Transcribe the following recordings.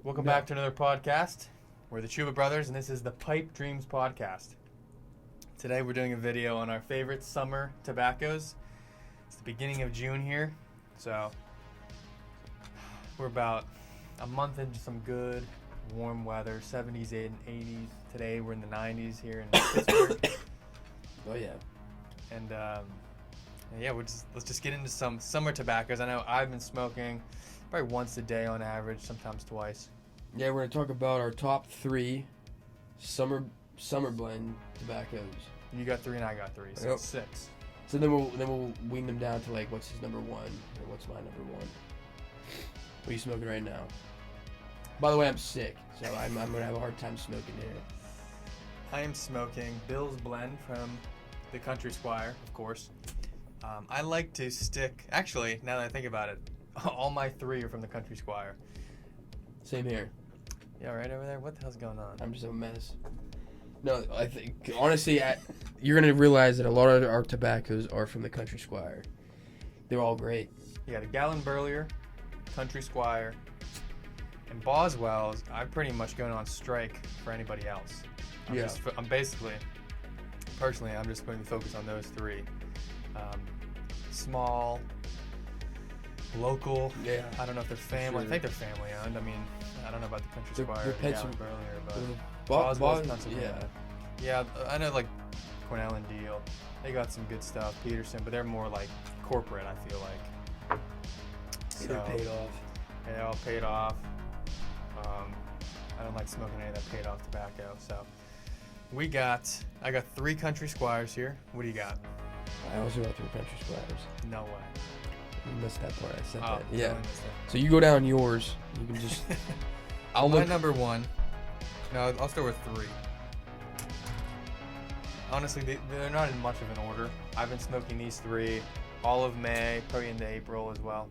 Welcome back to another podcast. We're the Chuba Brothers, and this is the Pipe Dreams Podcast. Today we're doing a video on our favorite summer tobaccos. It's the beginning of June here, so we're about a month into some good warm weather, 70s and 80s. Today we're in the 90s here in Pittsburgh. Oh yeah. And let's just get into some summer tobaccos. I know I've been smoking probably once a day on average, sometimes twice. Yeah, we're gonna talk about our top 3 summer blend tobaccos. You got 3 and I got 3, so Yep. 6. So then we'll wean them down to like what's his number 1 or what's my number 1. What are you smoking right now? By the way, I'm sick, so I'm gonna have a hard time smoking here. I am smoking Bill's Blend from the Country Squire, of course. I like to stick, actually, now that I think about it, all my 3 are from the Country Squire. Same here. Yeah, right over there? What the hell's going on? I'm just a mess. No, I think honestly, you're gonna realize that a lot of our tobaccos are from the Country Squire. They're all great. You got a Gallon Burlier, Country Squire, and Boswell's. I'm pretty much going on strike for anybody else. I'm just going to focus on those 3. Small, local. Yeah. I don't know if they're family. Sure. I think they're family owned. I mean, I don't know about the Country They're Squire or the Gallon Pennsylvania. Burlier, but Boswell's, Pennsylvania. Yeah, I know like Cornell and Deal. They got some good stuff. Peterson, but they're more like corporate, I feel like. They're paid off. Yeah, they're all paid off. I don't like smoking any of that paid off tobacco. So I got 3 Country Squires here. What do you got? I also got 3 Country Squires. No way. You missed that part. I said Oh, that. Yeah. totally missed it. So you go down yours. You can just. I'll My look. number 1. No, I'll start with 3. Honestly, they're not in much of an order. I've been smoking these 3 all of May, probably into April as well.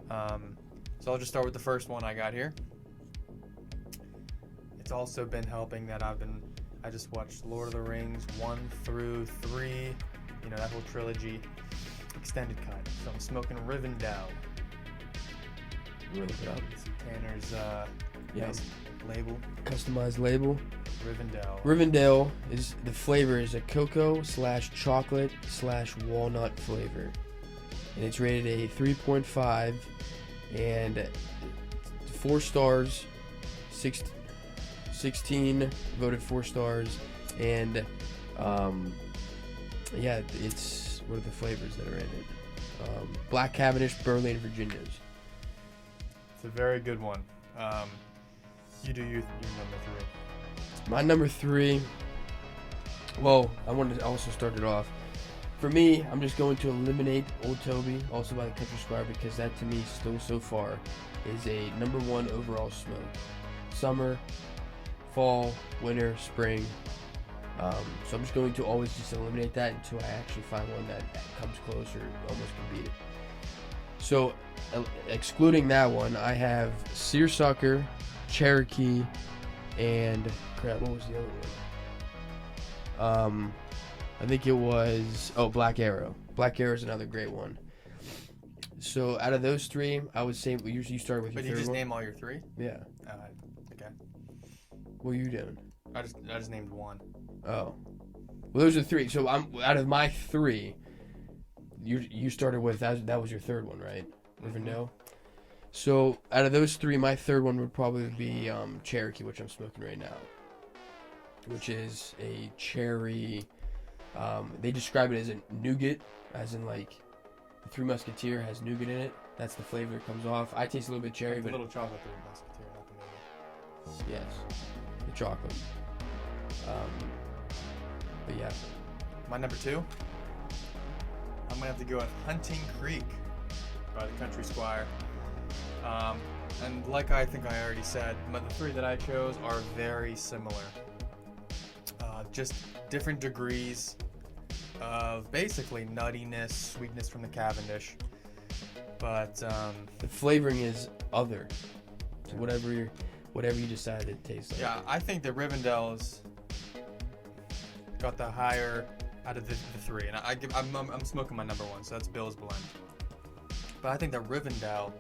So I'll just start with the first one I got here. It's also been helping that I just watched Lord of the Rings 1 through 3, that whole trilogy, extended cut. So I'm smoking Rivendell. Really good. Tanner's Yeah. nice label, Customized label. Rivendell. Rivendell is the flavor is a cocoa / chocolate / walnut flavor, and it's rated a 3.5 and 4 stars. 16 voted 4 stars, and it's what are the flavors that are in it? Black Cavendish, Burley, and Virginia's. It's a very good one. You do your number 3. My number 3. Well, I wanted to also start it off. For me, I'm just going to eliminate Old Toby, also by the Country Squire, because that to me still so far is a number 1 overall smoke. Summer, fall, winter, spring. So I'm just going to always just eliminate that until I actually find one that comes close or almost can beat it. So excluding that one, I have Seersucker, Cherokee, and crap, what was the other one? I think it was Black Arrow. Black Arrow is another great one. So out of those 3, I would say you started with your But you third just one. name all your 3? Yeah. Okay. What are you doing? I just named 1. Oh. Well, those are 3. So I'm out of my 3. You started with that was your third one, right? Rivendell. So out of those 3, my third one would probably be Cherokee, which I'm smoking right now, which is a cherry. They describe it as a nougat, as in like the Three Musketeer has nougat in it. That's the flavor that comes off. I taste a little bit cherry, Like the but little chocolate 3 Musketeer, not the movie. yes, the chocolate. But yeah, My number 2, I'm gonna have to go with Hunting Creek by the Country Squire. And like I think I already said, the 3 that I chose are very similar. Just different degrees of basically nuttiness, sweetness from the Cavendish. But the flavoring is other. So whatever you decide it tastes like. yeah, I think the Rivendell's got the higher out of the 3, and I'm smoking my number 1, so that's Bill's Blend. But I think that Rivendell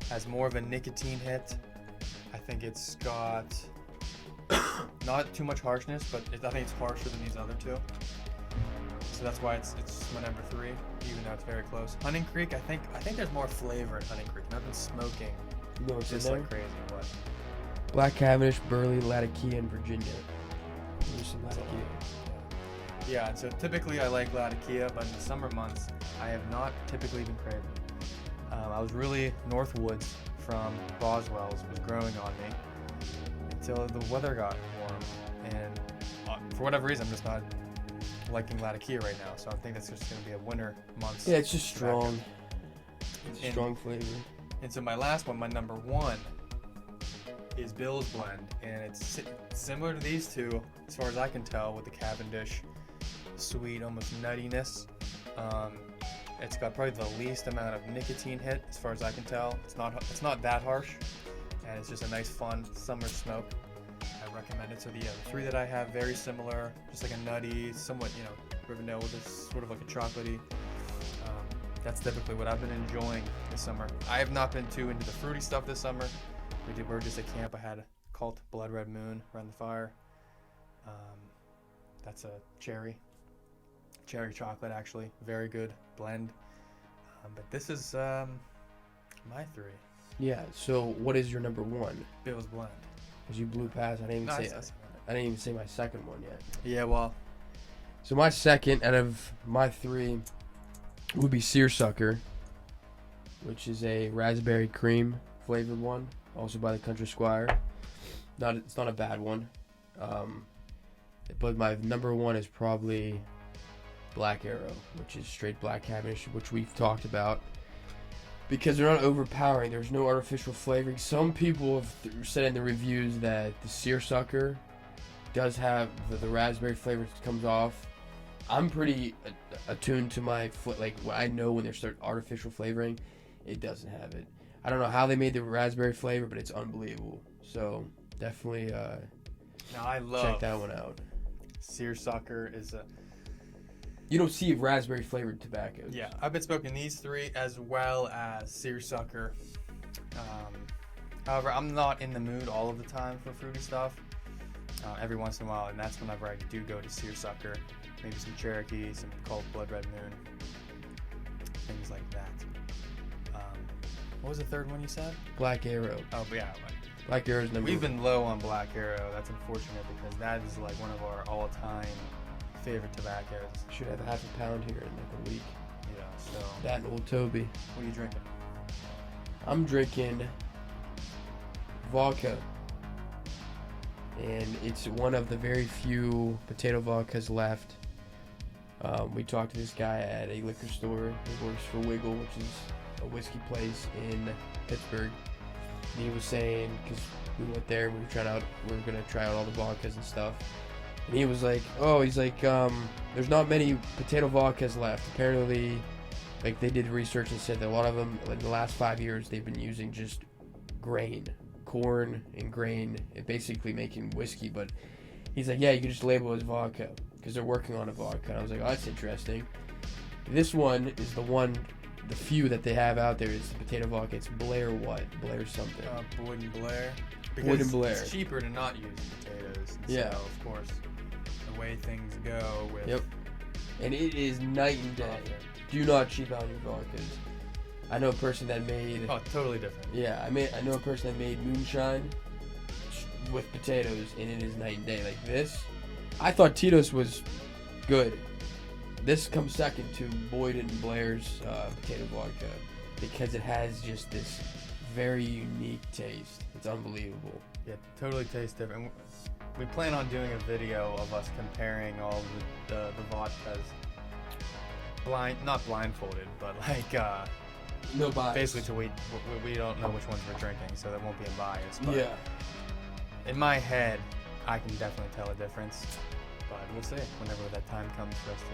has more of a nicotine hit. I think it's got not too much harshness, but I think it's harsher than these other two. So that's why it's my number 3, even though it's very close. Hunting Creek, I think there's more flavor in Hunting Creek. And I've been smoking You know what's in just there? like crazy. What? Black Cavendish, Burley, Latakia, and Virginia. There's some That's a lot. Latakia. Yeah, and so typically I like Latakia, but in the summer months, I have not typically been craving it. I was really Northwoods from Boswell's was growing on me until the weather got warm, and for whatever reason, I'm just not liking Latakia right now. So I think that's just going to be a winter month. Yeah, it's just strong. It's a And- strong flavor. And so my last one, my number 1, is Bill's Blend, and it's similar to these two as far as I can tell, with the Cavendish sweet, almost nuttiness. It's got probably the least amount of nicotine hit as far as I can tell. It's not that harsh, and it's just a nice, fun summer smoke. I recommend it. So the 3 that I have, very similar, just like a nutty, somewhat Rivendell with this sort of like a chocolatey. That's typically what I've been enjoying this summer. I have not been too into the fruity stuff this summer. We were just at camp. I had Cult Blood Red Moon around the fire. That's a cherry chocolate, actually. Very good blend. But this is my 3. Yeah. So what is your number 1? Bill's Blend. Because you blew past. I didn't even say. I didn't even say my second one yet. Yeah, well, So my second out of my 3 would be Seersucker, which is a raspberry cream flavored one, also by the Country Squire. It's not a bad one, but my number 1 is probably Black Arrow, which is straight black Cavendish, which we've talked about, because they're not overpowering. There's no artificial flavoring. Some people have said in the reviews that the Seersucker does have the raspberry flavor that comes off. I'm pretty attuned to my I know when they start artificial flavoring, it doesn't have it. I don't know how they made the raspberry flavor, but it's unbelievable. So definitely now I love check that one out. Seersucker is a... You don't see raspberry flavored tobacco. Yeah, I've been smoking these 3 as well as Seersucker. However, I'm not in the mood all of the time for fruity stuff. Every once in a while, and that's whenever I do go to Seersucker. Maybe some Cherokee, some Cult Blood Red Moon, things like that. What was the third one you said? Black Arrow. Oh, yeah. Black Arrow's number. We've been low on Black Arrow. That's unfortunate because that is like one of our all-time favorite tobaccos. Should have half a pound here in like a week. Yeah, so... That and Old Toby. What are you drinking? I'm drinking vodka, and it's one of the very few potato vodkas left. We talked to this guy at a liquor store. He works for Wiggle, which is a whiskey place in Pittsburgh. And he was saying, because we went there, we were gonna try out all the vodkas and stuff. And he was like, there's not many potato vodkas left. Apparently, like they did research and said that a lot of them, like the last 5 years, they've been using just corn and grain, and basically making whiskey. But he's like, yeah, you can just label it as vodka because they're working on a vodka. And I was like, oh, that's interesting. This one is the few that they have out there is the potato vodka. It's Blair something. Boyd and Blair. Boyd and Blair. It's cheaper to not use potatoes. And Yeah. So, of course, the way things go with... Yep. And it is night and day. Do not cheap out your vodkas. I know a person that made... Oh, totally different. Yeah, I know a person that made moonshine with potatoes, and it is night and day. Like this, I thought Tito's was good. This comes second to Boyd and Blair's potato vodka because it has just this very unique taste. It's unbelievable. Yeah, totally tastes different. We plan on doing a video of us comparing all the vodkas, not blindfolded, but like No bias. basically till we don't know which ones we're drinking, so there won't be a bias. But Yeah. in my head, I can definitely tell a difference, but we'll see whenever that time comes for us to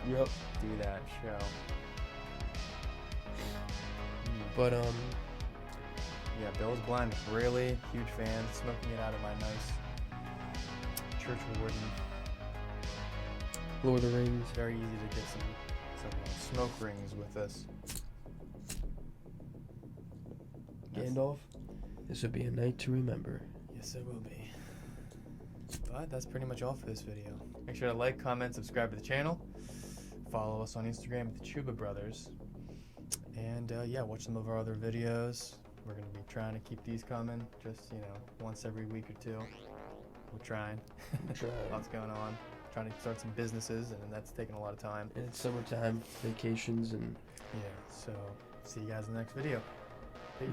Yep. do that show. But Yeah, Bill's Blend, really huge fan. Smoking it out of my nice church wooden. Lord of the Rings. It's very easy to get some smoke rings with this. Gandalf. This will be a night to remember. Yes, it will be. But that's pretty much all for this video. Make sure to like, comment, subscribe to the channel. Follow us on Instagram at the Chuba Brothers. And yeah, watch some of our other videos. We're going to be trying to keep these coming, just, once every week or two. We're trying. Lots going on. Trying to start some businesses, and that's taking a lot of time. And it's summertime, vacations, and Yeah, so see you guys in the next video. Peace.